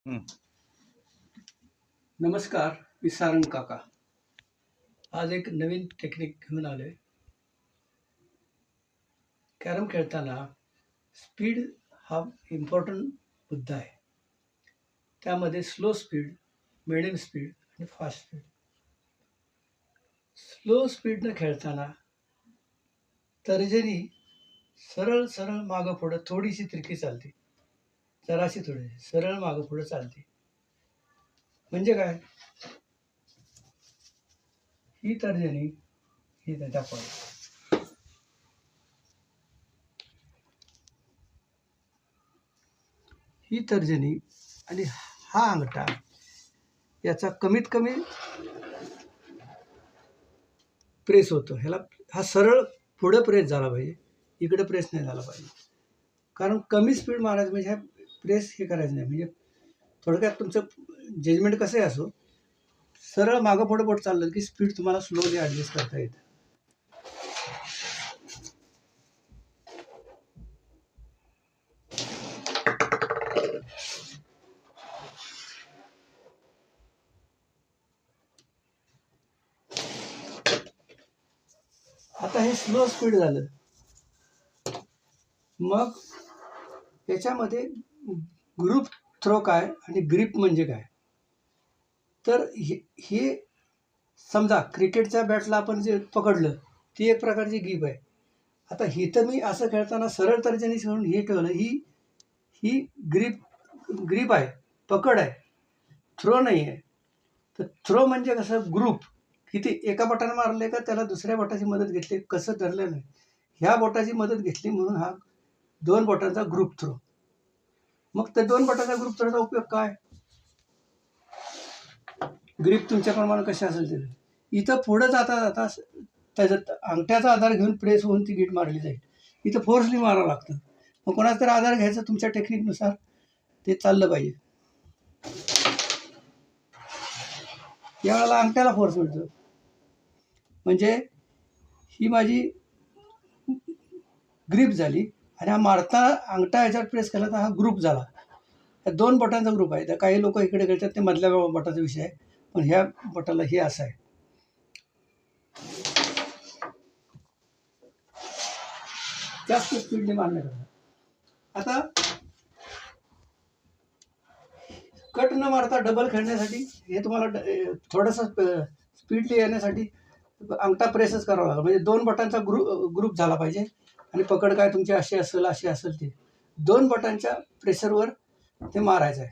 हं. नमस्कार, मी सारंग काका. आज एक नवीन टेक्निक घेऊन आलोय. कॅरम खेळताना स्पीड हा इम्पॉर्टंट मुद्दा आहे. त्यामध्ये स्लो स्पीड, मिडियम स्पीड आणि फास्ट स्पीड. स्लो स्पीडनं खेळताना तर्जनी सरळ सरळ मागं पुढं थोडीशी तिरकी चालते, जराशी थोडी सरळ मागं पुढं चालते. म्हणजे काय, ही तर्जनी ही दाखवा, ही तर्जनी आणि हा अंगठा याचा कमीत कमी प्रेस होतो. ह्याला हा सरळ पुढं प्रेस झाला पाहिजे, इकडे प्रेस नाही झाला पाहिजे. कारण कमी स्पीड मारायचं म्हणजे ह्या प्रेस हे करायचं नाही. म्हणजे थोडक्यात तुमचं जजमेंट कसंही असो, सरळ मागं पुढं बोट चाललं की स्पीड तुम्हाला स्लोली ॲडजस्ट करता येतं. आता हे स्लो स्पीड झालं. मग याच्यामध्ये ग्रुप थ्रो काय आणि ग्रिप म्हणजे काय, तर हे समजा क्रिकेटच्या बॅटला आपण जे पकडलं ती एक प्रकारची ग्रीप आहे. आता ही तर मी असं खेळताना सरळ तर्जनी म्हणून हे ठेवलं, ही ग्रीप आहे, पकड आहे, थ्रो नाही आहे. तर थ्रो म्हणजे कसं, ग्रुप किती एका बोटाने मारले का त्याला दुसऱ्या बोटाची मदत घेतली, कसं धरलं नाही, ह्या बोटाची मदत घेतली म्हणून हा 2 बोटांचा ग्रुप थ्रो. मग त्या 2 बोटाचा ग्रुप थ्रोचा उपयोग काय, ग्रीप तुमच्याप्रमाणे कशी असेल ते इथं पुढं जाता जाता त्याच्यात अंगठ्याचा आधार घेऊन प्रेस होऊन ती गीट मारली जाईल. इथं फोर्सली मारावं लागतं. मग कोणाचा तरी आधार घ्यायचा, तुमच्या टेक्निकनुसार ते चाललं पाहिजे. यावेळेला अंगठ्याला फोर्स मिळतो. म्हणजे ही माझी ग्रीप झाली आणि हा मारता अंगठा ह्याच्यावर प्रेस केला तर हा ग्रुप झाला. या 2 बोटांचा ग्रुप आहे. तर काही लोक इकडे खेळतात ते मधल्या बोटाचा विषय आहे, पण ह्या बोटाला हे असं आहे. जास्त स्पीडने मारण्याकरता आता कट न मारता डबल खेळण्यासाठी हे तुम्हाला थोडंसं स्पीडली येण्यासाठी अंगठा प्रेसच करावा लागेल. म्हणजे 2 बोटांचा ग्रुप झाला पाहिजे आणि पकड काय तुमची अशी असेल ती 2 बोटांच्या प्रेशरवर ते मारायचं आहे.